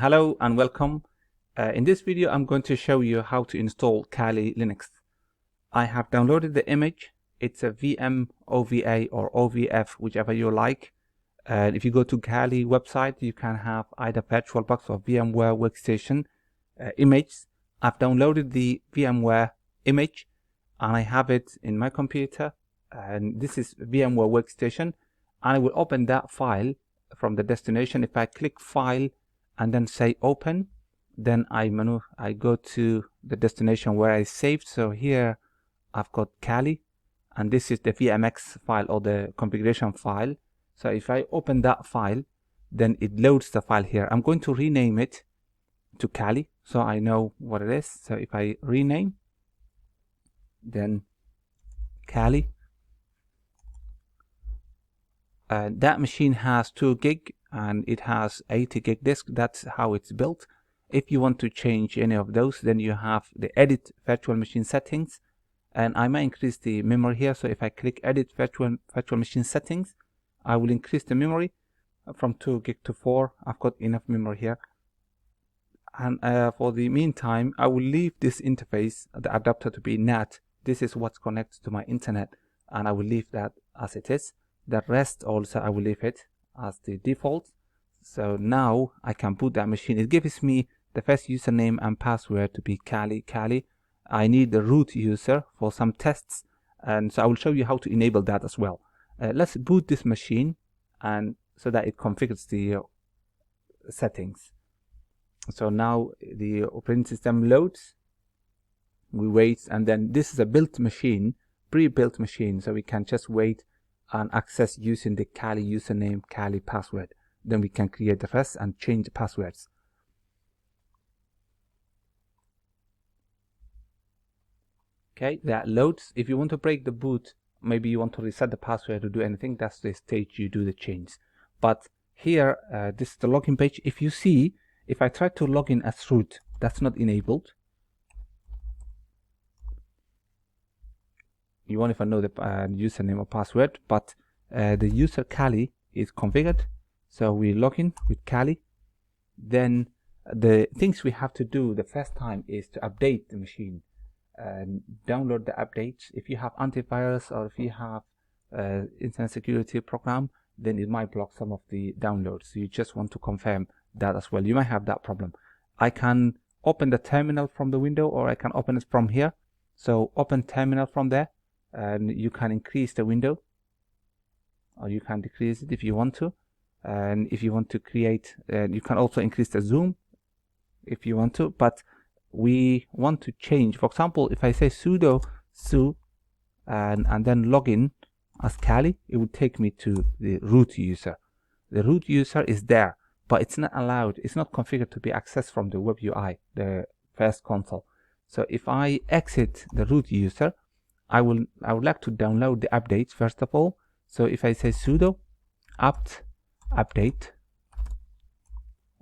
Hello and welcome. In this video I'm going to show you how to install Kali Linux. I have downloaded the image. It's a VM OVA or OVF, whichever you like. And if you go to Kali website, you can have either VirtualBox or VMware Workstation image. I've downloaded the VMware image and I have it in my computer, and this is VMware Workstation, and I will open that file from the destination. If I click File and then say Open, then I go to the destination where I saved. So here I've got Kali, and this is the VMX file or the configuration file. So if I open that file, then it loads the file here. I'm going to rename it to Kali so I know what it is. So if I rename, then Kali, that machine has 2 gig and it has 80 gig disk. That's how it's built. If you want to change any of those, then you have the edit virtual machine settings, and I might increase the memory here. So if I click edit virtual machine settings, I will increase the memory from 2 gig to 4. I've got enough memory here. And for the meantime, I will leave this interface, the adapter, to be NAT. This is what's connected to my internet, and I will leave that as it is. The rest also I will leave it as the default. So now I can boot that machine. It gives me the first username and password to be Kali. I need the root user for some tests, and so I will show you how to enable that as well. Let's boot this machine, and so that it configures the settings. So now the operating system loads. We wait, and then this is a built machine, pre-built machine, so we can just wait and access using the Kali username, Kali password. Then we can create the rest and change the passwords. Okay, that loads. If you want to break the boot, maybe you want to reset the password to do anything, that's the stage you do the change. But here, this is the login page. If you see, if I try to log in as root, that's not enabled. You won't even know the username or password, but the user Kali is configured. So we log in with Kali. Then the things we have to do the first time is to update the machine and download the updates. If you have antivirus or if you have internet security program, then it might block some of the downloads. So you just want to confirm that as well. You might have that problem. I can open the terminal from the window, or I can open it from here. So open terminal from there, and you can increase the window, or you can decrease it if you want to. And if you want to create, you can also increase the zoom if you want to, but we want to change. For example, if I say sudo su and then log in as Kali, it would take me to the root user. The root user is there, but it's not allowed, it's not configured to be accessed from the web UI, the first console. So if I exit the root user, I would like to download the updates first of all. So if I say sudo apt update,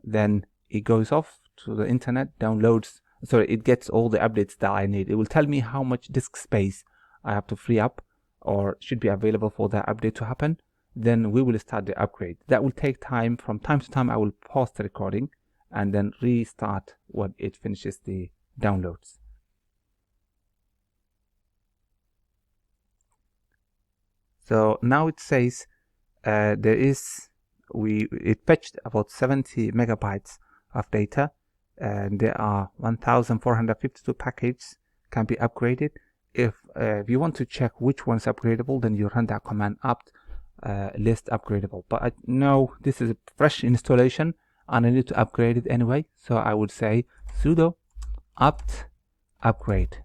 then it goes off to the internet, downloads, sorry, it gets all the updates that I need. It will tell me how much disk space I have to free up or should be available for that update to happen. Then we will start the upgrade. That will take time. From time to time I will pause the recording and then restart when it finishes the downloads. So now it says it fetched about 70 megabytes of data, and there are 1452 packages can be upgraded. If you want to check which one's upgradable, then you run that command apt list upgradable. But I know this is a fresh installation and I need to upgrade it anyway, so I would say sudo apt upgrade,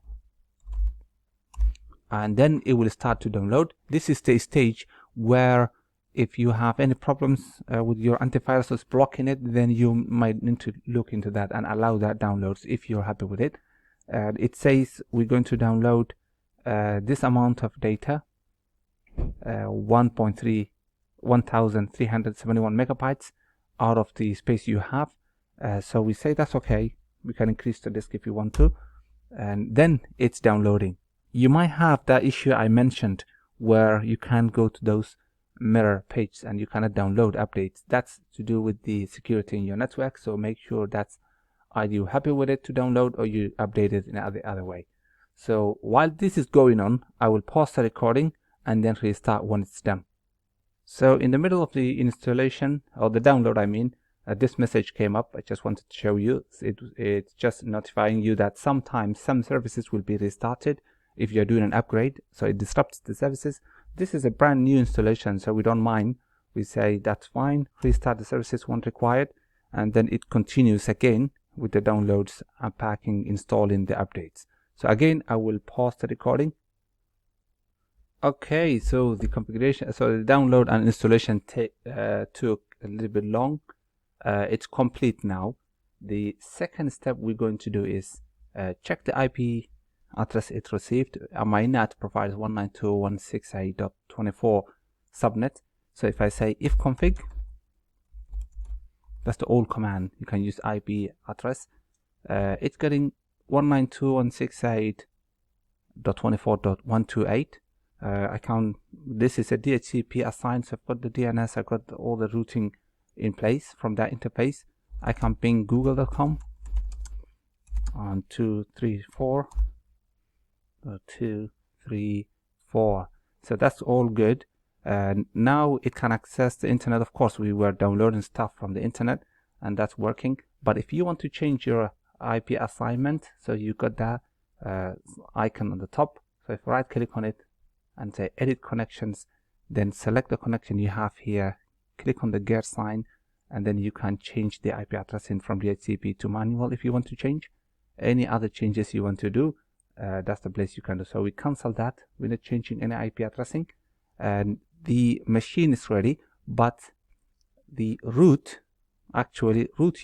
and then it will start to download. This is the stage where if you have any problems with your antivirus that's blocking it, then you might need to look into that and allow that downloads if you're happy with it. It says we're going to download this amount of data, 1371 megabytes out of the space you have. So we say that's okay. We can increase the disk if you want to, and then it's downloading. You might have that issue I mentioned where you can't go to those mirror page and you cannot download updates. That's to do with the security in your network, so make sure that's either you're happy with it to download or you update it in the other way. So while this is going on, I will pause the recording and then restart when it's done. So in the middle of the installation, or the download I mean, this message came up. I just wanted to show you. It's just notifying you that sometimes some services will be restarted if you're doing an upgrade, so it disrupts the services. This is a brand new installation, so we don't mind. We say that's fine, restart the services when required, and then it continues again with the downloads, unpacking, installing the updates. So again, I will pause the recording. Okay, so the configuration, so the download and installation took a little bit long. It's complete now. The second step we're going to do is check the IP address it received. My NAT provides 192.168.24 subnet. So if I say ifconfig, that's the old command. You can use IP address. It's getting 192.168.24.128. This is a DHCP assigned, so I've got the DNS, I've got all the routing in place from that interface. I can ping google.com on 234.234. So that's all good. And now it can access the internet. Of course, we were downloading stuff from the internet and that's working. But if you want to change your IP assignment, so you got that icon on the top. So if I right click on it and say edit connections, then select the connection you have here, click on the gear sign, and then you can change the IP address in from DHCP to manual if you want to change. Any other changes you want to do, that's the place you can do. So we cancel that. We're not changing any IP addressing, and the machine is ready, but the root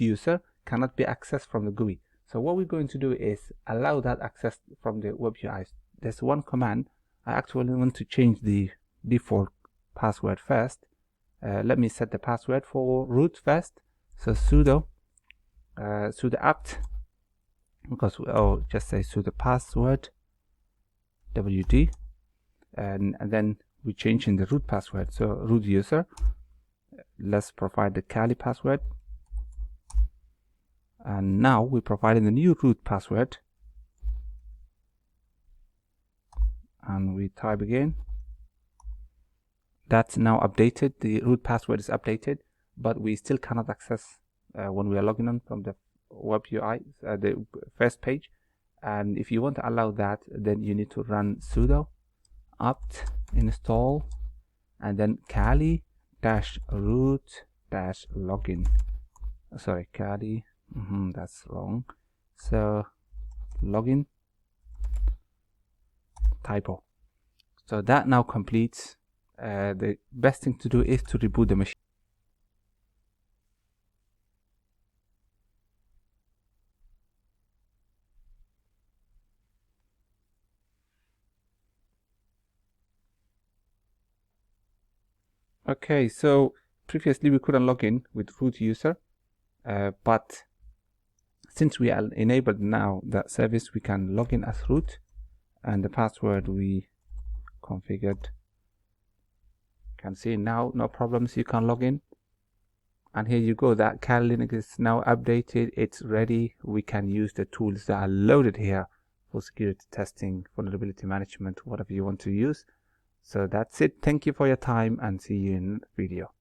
user cannot be accessed from the GUI. So what we're going to do is allow that access from the web UI. There's one command. I actually want to change the default password first. Let me set the password for root first. So sudo apt, because I'll just say sudo password wd, and then we change in the root password. So root user, let's provide the Kali password, and now we provide in the new root password, and we type again. That's now updated. The root password is updated, but we still cannot access when we are logging on from the web UI, the first page. And if you want to allow that, then you need to run sudo apt install and then kali-root-login. Sorry, Kali. That's wrong. So login, typo. So that now completes. The best thing to do is to reboot the machine. Okay, so previously we couldn't log in with root user, but since we are enabled now that service, we can log in as root, and the password we configured. Can see now, no problems, you can log in, and here you go. That Kali Linux is now updated, it's ready. We can use the tools that are loaded here for security testing, vulnerability management, whatever you want to use. So that's it. Thank you for your time and see you in the video.